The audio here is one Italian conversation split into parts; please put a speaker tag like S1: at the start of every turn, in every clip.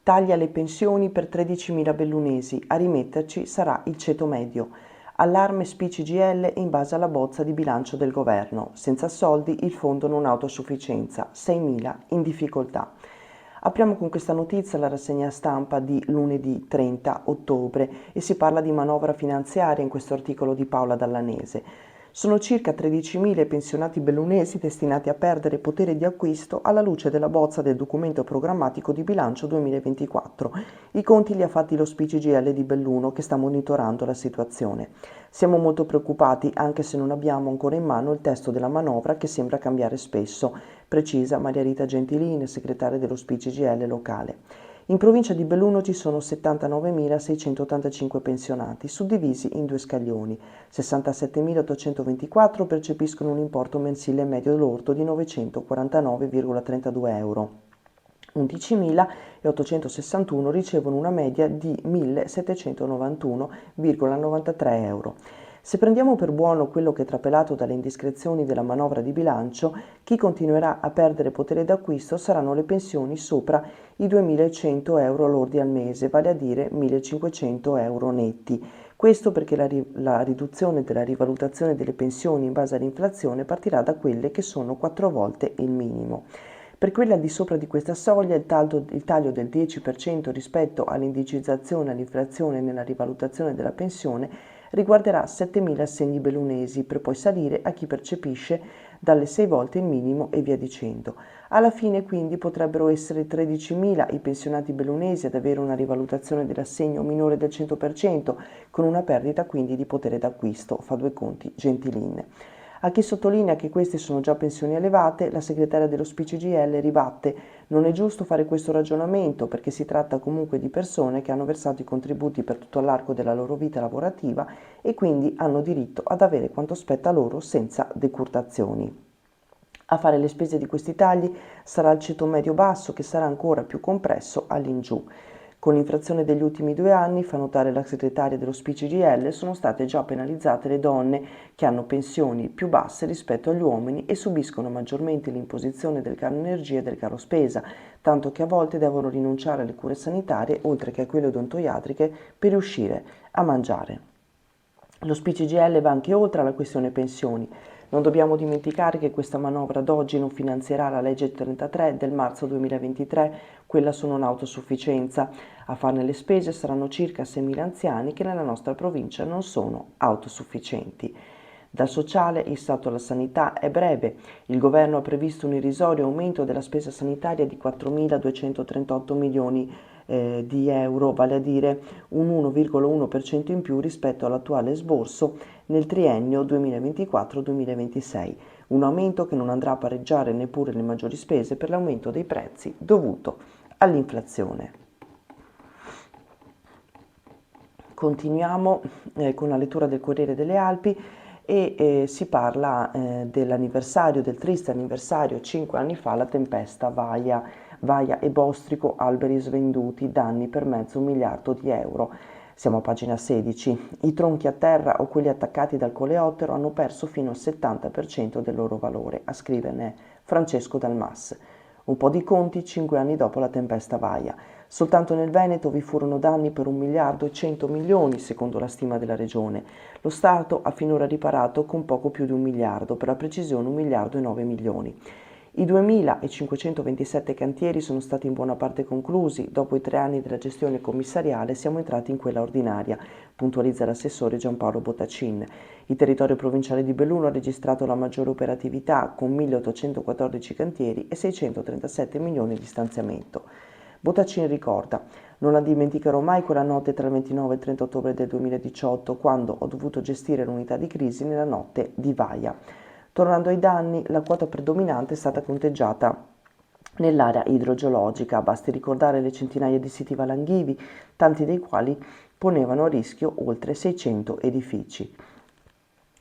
S1: Taglia le pensioni per 13.000 bellunesi, a rimetterci sarà il ceto medio. Allarme SPI-CGIL in base alla bozza di bilancio del governo. Senza soldi il fondo non ha autosufficienza, 6.000 in difficoltà. Apriamo con questa notizia la rassegna stampa di lunedì 30 ottobre e si parla di manovra finanziaria in questo articolo di Paola Dallanese. Sono circa 13.000 i pensionati bellunesi destinati a perdere potere di acquisto alla luce della bozza del documento programmatico di bilancio 2024. I conti li ha fatti lo SPI-CGIL di Belluno che sta monitorando la situazione. Siamo molto preoccupati anche se non abbiamo ancora in mano il testo della manovra che sembra cambiare spesso, precisa Maria Rita Gentilini, segretaria dello SPI-CGIL locale. In provincia di Belluno ci sono 79.685 pensionati, suddivisi in due scaglioni. 67.824 percepiscono un importo mensile medio lordo di 949,32 euro. 11.861 ricevono una media di 1.791,93 euro. Se prendiamo per buono quello che è trapelato dalle indiscrezioni della manovra di bilancio, chi continuerà a perdere potere d'acquisto saranno le pensioni sopra i 2.100 euro lordi al mese, vale a dire 1.500 euro netti. Questo perché la riduzione della rivalutazione delle pensioni in base all'inflazione partirà da quelle che sono 4 volte il minimo. Per quelle al di sopra di questa soglia il taglio del 10% rispetto all'indicizzazione e all'inflazione nella rivalutazione della pensione riguarderà 7.000 assegni bellunesi per poi salire a chi percepisce dalle 6 volte il minimo e via dicendo. Alla fine quindi potrebbero essere 13.000 i pensionati bellunesi ad avere una rivalutazione dell'assegno minore del 100%, con una perdita quindi di potere d'acquisto, fa due conti Gentilin. A chi sottolinea che queste sono già pensioni elevate, la segretaria dello SPI-CGIL ribatte: non è giusto fare questo ragionamento perché si tratta comunque di persone che hanno versato i contributi per tutto l'arco della loro vita lavorativa e quindi hanno diritto ad avere quanto spetta loro senza decurtazioni. A fare le spese di questi tagli sarà il ceto medio-basso che sarà ancora più compresso all'ingiù. Con l'inflazione degli ultimi 2 anni, fa notare la segretaria dello SPI-CGIL, sono state già penalizzate le donne che hanno pensioni più basse rispetto agli uomini e subiscono maggiormente l'imposizione del caro energia e del caro spesa, tanto che a volte devono rinunciare alle cure sanitarie oltre che a quelle odontoiatriche per riuscire a mangiare. Lo SPI-CGIL va anche oltre alla questione pensioni. Non dobbiamo dimenticare che questa manovra ad oggi non finanzierà la legge 33 del marzo 2023, quella su non autosufficienza. A farne le spese saranno circa 6.000 anziani che nella nostra provincia non sono autosufficienti. Dal sociale il salto alla sanità è breve. Il governo ha previsto un irrisorio aumento della spesa sanitaria di 4.238 milioni di euro, vale a dire un 1,1% in più rispetto all'attuale esborso nel triennio 2024-2026, un aumento che non andrà a pareggiare neppure le maggiori spese per l'aumento dei prezzi dovuto all'inflazione. Continuiamo con la lettura del Corriere delle Alpi e si parla dell'anniversario, del triste anniversario, 5 anni fa, la tempesta Vaia e Bostrico, alberi svenduti, danni per mezzo miliardo di euro. Siamo a pagina 16. I tronchi a terra o quelli attaccati dal coleottero hanno perso fino al 70% del loro valore, a scriverne Francesco Dalmas. Un po' di conti 5 anni dopo la tempesta Vaia. Soltanto nel Veneto vi furono danni per 1 miliardo e 100 milioni, secondo la stima della regione. Lo Stato ha finora riparato con poco più di 1 miliardo, per la precisione 1 miliardo e 9 milioni. I 2.527 cantieri sono stati in buona parte conclusi. Dopo i 3 anni della gestione commissariale siamo entrati in quella ordinaria, puntualizza l'assessore Giampaolo Bottacin. Il territorio provinciale di Belluno ha registrato la maggiore operatività, con 1.814 cantieri e 637 milioni di stanziamento. Bottacin ricorda: non la dimenticherò mai quella notte tra il 29 e il 30 ottobre del 2018, quando ho dovuto gestire l'unità di crisi nella notte di Vaia. Tornando ai danni, la quota predominante è stata conteggiata nell'area idrogeologica, basti ricordare le centinaia di siti valanghivi, tanti dei quali ponevano a rischio oltre 600 edifici.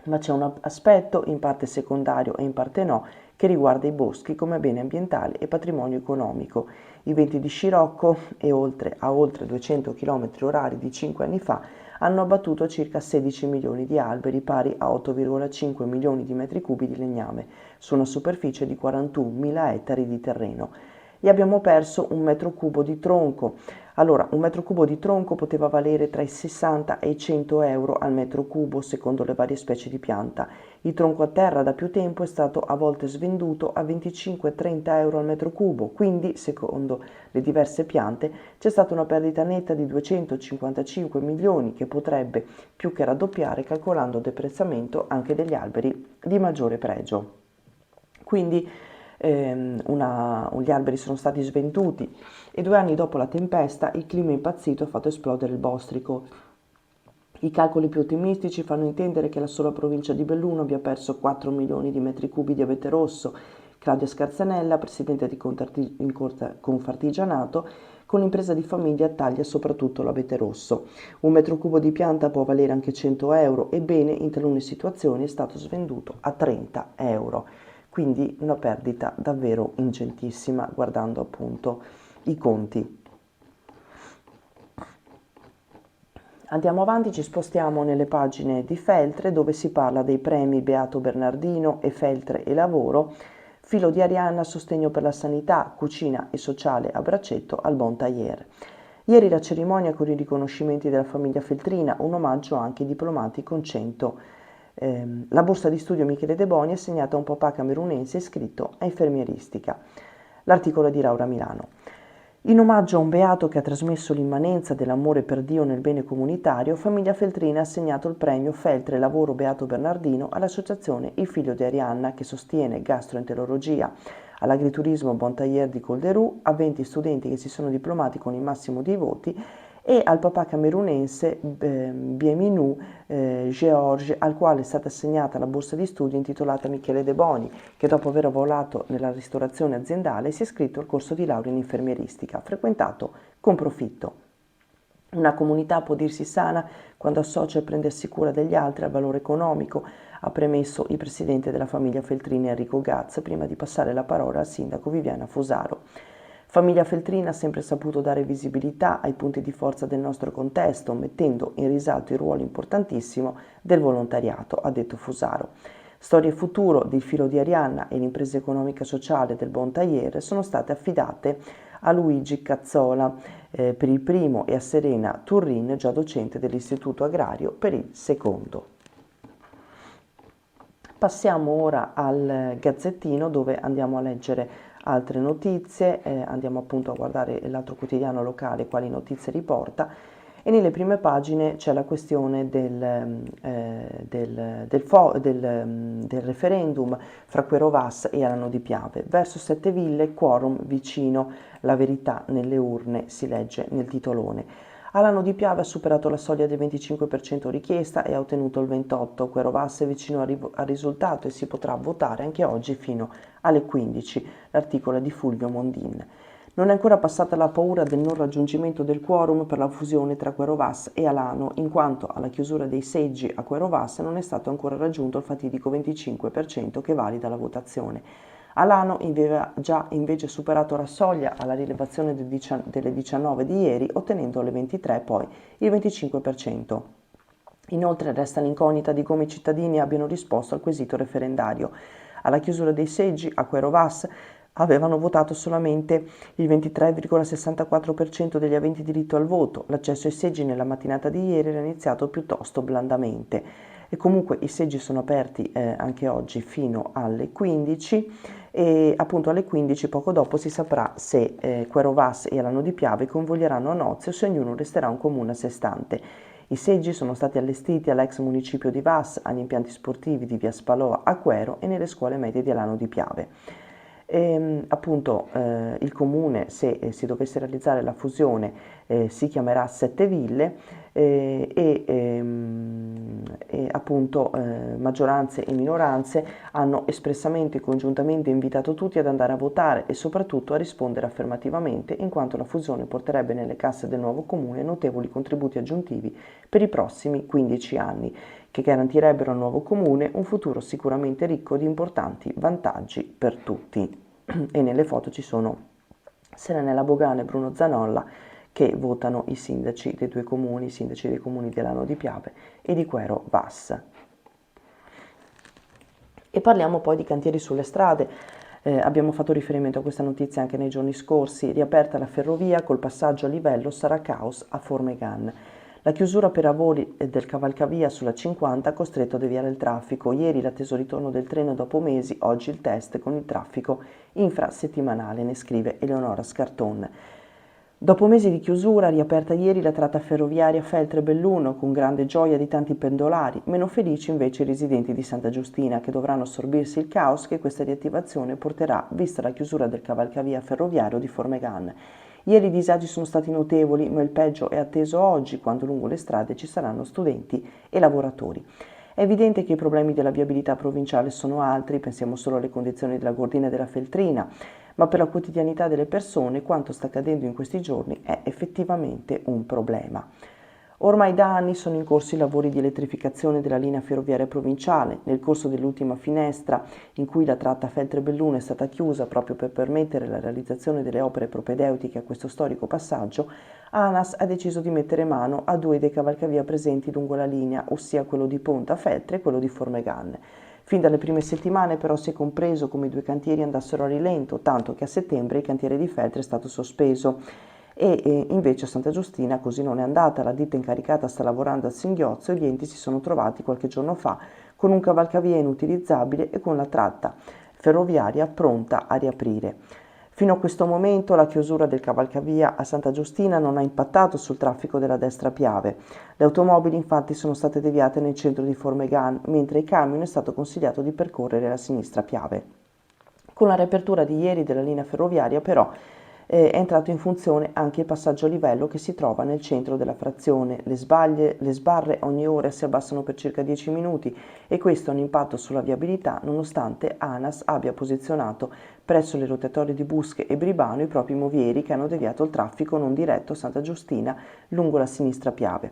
S1: Ma c'è un aspetto, in parte secondario e in parte no, che riguarda i boschi come bene ambientale e patrimonio economico. I venti di scirocco a oltre 200 km/h di 5 anni fa hanno abbattuto circa 16 milioni di alberi, pari a 8,5 milioni di metri cubi di legname, su una superficie di 41.000 ettari di terreno. e abbiamo perso un metro cubo di tronco. Allora, un metro cubo di tronco poteva valere tra i 60 e i 100 euro al metro cubo secondo le varie specie di pianta. Il tronco a terra da più tempo è stato a volte svenduto a 25-30 euro al metro cubo, quindi secondo le diverse piante c'è stata una perdita netta di 255 milioni che potrebbe più che raddoppiare calcolando il deprezzamento anche degli alberi di maggiore pregio. Quindi gli alberi sono stati svenduti e 2 anni dopo la tempesta il clima impazzito ha fatto esplodere il bostrico. I calcoli più ottimistici fanno intendere che la sola provincia di Belluno abbia perso 4 milioni di metri cubi di abete rosso. Claudia Scarzanella, presidente di Confartigianato, con l'impresa di famiglia taglia soprattutto l'abete rosso. Un metro cubo di pianta può valere anche 100 euro, ebbene in talune situazioni è stato svenduto a 30 euro. Quindi una perdita davvero ingentissima guardando appunto i conti. Andiamo avanti, ci spostiamo nelle pagine di Feltre dove si parla dei premi Beato Bernardino e Feltre e Lavoro, Filo di Arianna, Sostegno per la Sanità, Cucina e Sociale a Braccetto al Bon Tailleur. Ieri la cerimonia con i riconoscimenti della famiglia Feltrina, un omaggio anche ai diplomati con 100. La borsa di studio Michele De Boni è assegnata a un papà camerunense iscritto a infermieristica. L'articolo è di Laura Milano. In omaggio a un beato che ha trasmesso l'immanenza dell'amore per Dio nel bene comunitario, Famiglia Feltrina ha assegnato il premio Feltre Lavoro Beato Bernardino all'associazione Il Figlio di Arianna che sostiene gastroenterologia, all'agriturismo Bon Tailleur di Colderù, a 20 studenti che si sono diplomati con il massimo dei voti e al papà camerunense Bienvenu George, al quale è stata assegnata la borsa di studio intitolata Michele De Boni, che dopo aver lavorato nella ristorazione aziendale si è iscritto al corso di laurea in infermieristica, frequentato con profitto. Una comunità può dirsi sana quando associa e prendersi cura degli altri al valore economico, ha premesso il presidente della famiglia Feltrini Enrico Gaz prima di passare la parola al sindaco Viviana Fusaro. Famiglia Feltrina ha sempre saputo dare visibilità ai punti di forza del nostro contesto, mettendo in risalto il ruolo importantissimo del volontariato, ha detto Fusaro. Storia e futuro del Filo di Arianna e l'impresa economica sociale del Bon Tailleur sono state affidate a Luigi Cazzola per il primo e a Serena Turrin, già docente dell'Istituto Agrario, per il secondo. Passiamo ora al Gazzettino dove andiamo a leggere altre notizie, andiamo appunto a guardare l'altro quotidiano locale quali notizie riporta e nelle prime pagine c'è la questione del referendum fra Quero Vas e Alano Di Piave. Verso Sette Ville, quorum vicino, la verità nelle urne, si legge nel titolone. Alano Di Piave ha superato la soglia del 25% richiesta e ha ottenuto il 28%. Quero Vas è vicino al risultato e si potrà votare anche oggi fino alle 15. L'articolo è di Fulvio Mondin. Non è ancora passata la paura del non raggiungimento del quorum per la fusione tra Quero Vas e Alano, in quanto alla chiusura dei seggi a Quero Vas non è stato ancora raggiunto il fatidico 25% che valida la votazione. Alano aveva già invece superato la soglia alla rilevazione delle 19 di ieri, ottenendo alle 23 poi il 25%. Inoltre resta l'incognita di come i cittadini abbiano risposto al quesito referendario. Alla chiusura dei seggi a Quero Vas avevano votato solamente il 23,64% degli aventi diritto al voto. L'accesso ai seggi nella mattinata di ieri era iniziato piuttosto blandamente. E comunque i seggi sono aperti anche oggi fino alle 15 e appunto alle 15 poco dopo si saprà se Quero Vas e Alano Di Piave convoglieranno a nozze o se ognuno resterà un comune a sé stante. I seggi sono stati allestiti all'ex municipio di Vas, agli impianti sportivi di via Spaloa a Quero e nelle scuole medie di Alano Di Piave. Il comune, se si dovesse realizzare la fusione, si chiamerà Sette Ville e maggioranze e minoranze hanno espressamente e congiuntamente invitato tutti ad andare a votare e soprattutto a rispondere affermativamente, in quanto la fusione porterebbe nelle casse del nuovo comune notevoli contributi aggiuntivi per i prossimi 15 anni, che garantirebbero al nuovo comune un futuro sicuramente ricco di importanti vantaggi per tutti. E nelle foto ci sono Serenella Bogana e Bruno Zanolla che votano i sindaci dei due comuni, i sindaci dei comuni di Alano Di Piave e di Quero Vas. E parliamo poi di cantieri sulle strade. Abbiamo fatto riferimento a questa notizia anche nei giorni scorsi. Riaperta la ferrovia, col passaggio a livello sarà caos a Formegan. La chiusura per lavori del cavalcavia sulla 50 ha costretto a deviare il traffico. Ieri l'atteso ritorno del treno dopo mesi, oggi il test con il traffico infrasettimanale, ne scrive Eleonora Scarton. Dopo mesi di chiusura, riaperta ieri la tratta ferroviaria Feltre-Belluno con grande gioia di tanti pendolari, meno felici invece i residenti di Santa Giustina che dovranno assorbirsi il caos che questa riattivazione porterà vista la chiusura del cavalcavia ferroviario di Formegan. Ieri i disagi sono stati notevoli, ma il peggio è atteso oggi, quando lungo le strade ci saranno studenti e lavoratori. È evidente che i problemi della viabilità provinciale sono altri, pensiamo solo alle condizioni della Gordina e della Feltrina, ma per la quotidianità delle persone quanto sta accadendo in questi giorni è effettivamente un problema. Ormai da anni sono in corso i lavori di elettrificazione della linea ferroviaria provinciale. Nel corso dell'ultima finestra, in cui la tratta Feltre-Belluno è stata chiusa proprio per permettere la realizzazione delle opere propedeutiche a questo storico passaggio, ANAS ha deciso di mettere mano a due dei cavalcavia presenti lungo la linea, ossia quello di Ponta Feltre e quello di Formegan. Fin dalle prime settimane però si è compreso come i due cantieri andassero a rilento, tanto che a settembre il cantiere di Feltre è stato sospeso. Invece a Santa Giustina così non è andata, la ditta incaricata sta lavorando a singhiozzo e gli enti si sono trovati qualche giorno fa con un cavalcavia inutilizzabile e con la tratta ferroviaria pronta a riaprire. Fino a questo momento la chiusura del cavalcavia a Santa Giustina non ha impattato sul traffico della destra Piave. Le automobili infatti sono state deviate nel centro di Formegan, mentre ai camion è stato consigliato di percorrere la sinistra Piave. Con la riapertura di ieri della linea ferroviaria però è entrato in funzione anche il passaggio a livello che si trova nel centro della frazione. Le sbarre ogni ora si abbassano per circa 10 minuti e questo ha un impatto sulla viabilità nonostante ANAS abbia posizionato presso le rotatorie di Busche e Bribano i propri movieri che hanno deviato il traffico non diretto a Santa Giustina lungo la sinistra Piave.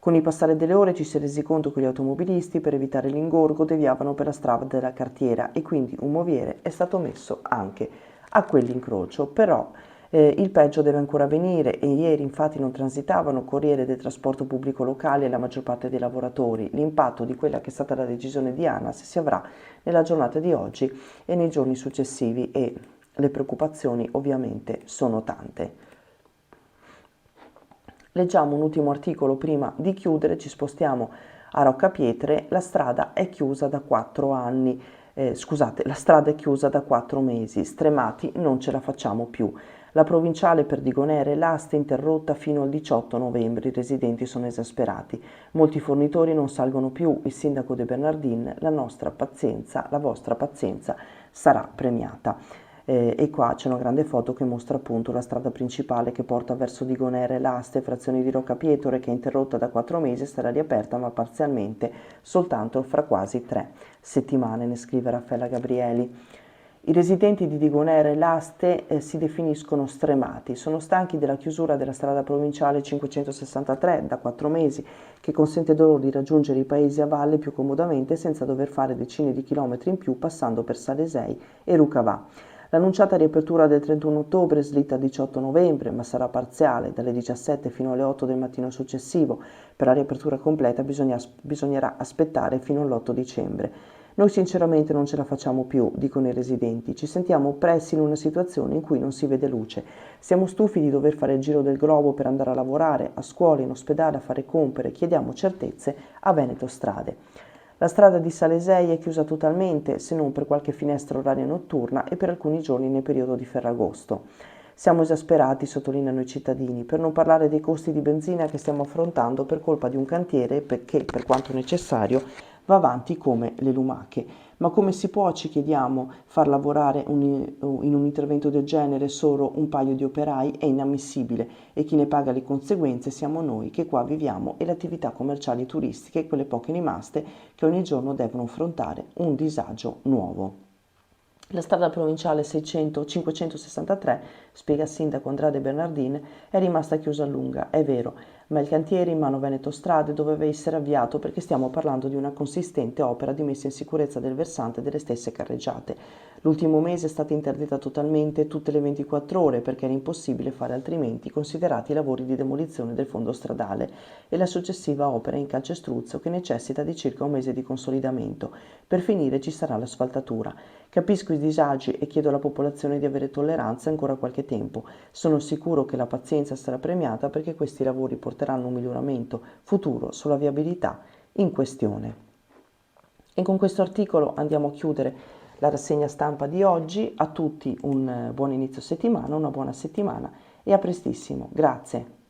S1: Con il passare delle ore ci si è resi conto che gli automobilisti, per evitare l'ingorgo, deviavano per la strada della cartiera e quindi un moviere è stato messo anche a quell'incrocio. Però il peggio deve ancora venire e ieri infatti non transitavano corriere del trasporto pubblico locale e la maggior parte dei lavoratori. L'impatto di quella che è stata la decisione di ANAS si avrà nella giornata di oggi e nei giorni successivi e le preoccupazioni ovviamente sono tante. Leggiamo un ultimo articolo prima di chiudere, ci spostiamo a Roccapietre, la strada è chiusa da 4 anni, la strada è chiusa da 4 mesi, stremati non ce la facciamo più. La provinciale Perdigonere l'asta interrotta fino al 18 novembre, i residenti sono esasperati, molti fornitori non salgono più, il sindaco De Bernardin, la vostra pazienza sarà premiata. E qua c'è una grande foto che mostra appunto la strada principale che porta verso Digonere, l'Aste, frazione di Roccapietore, che è interrotta da 4 mesi e sarà riaperta ma parzialmente soltanto fra quasi 3 settimane, ne scrive Raffaella Gabrieli. I residenti di Digonere e l'Aste si definiscono stremati, sono stanchi della chiusura della strada provinciale 563 da 4 mesi, che consente loro di raggiungere i paesi a valle più comodamente senza dover fare decine di chilometri in più passando per Salesei e Rucavà. L'annunciata riapertura del 31 ottobre slitta al 18 novembre, ma sarà parziale, dalle 17 fino alle 8 del mattino successivo. Per la riapertura completa bisognerà aspettare fino all'8 dicembre. Noi sinceramente non ce la facciamo più, dicono i residenti, ci sentiamo oppressi in una situazione in cui non si vede luce. Siamo stufi di dover fare il giro del globo per andare a lavorare, a scuola, in ospedale, a fare compere, chiediamo certezze a Veneto Strade. La strada di Salesei è chiusa totalmente, se non per qualche finestra oraria notturna e per alcuni giorni nel periodo di Ferragosto. Siamo esasperati, sottolineano i cittadini, per non parlare dei costi di benzina che stiamo affrontando per colpa di un cantiere che, per quanto necessario, va avanti come le lumache. Ma come si può, ci chiediamo, far lavorare in un intervento del genere solo un paio di operai? È inammissibile e chi ne paga le conseguenze siamo noi che qua viviamo e le attività commerciali turistiche, quelle poche rimaste, che ogni giorno devono affrontare un disagio nuovo. La strada provinciale 563 spiega il sindaco Andrade Bernardin, è rimasta chiusa a lunga, è vero, ma il cantiere in mano Veneto Strade doveva essere avviato perché stiamo parlando di una consistente opera di messa in sicurezza del versante delle stesse carreggiate. L'ultimo mese è stata interdetta totalmente tutte le 24 ore perché era impossibile fare altrimenti, considerati i lavori di demolizione del fondo stradale e la successiva opera in calcestruzzo che necessita di circa un mese di consolidamento. Per finire ci sarà l'asfaltatura. Capisco i disagi e chiedo alla popolazione di avere tolleranza ancora qualche tempo. Sono sicuro che la pazienza sarà premiata perché questi lavori porteranno un miglioramento futuro sulla viabilità in questione. E con questo articolo andiamo a chiudere la rassegna stampa di oggi. A tutti un buon inizio settimana, una buona settimana e a prestissimo. Grazie.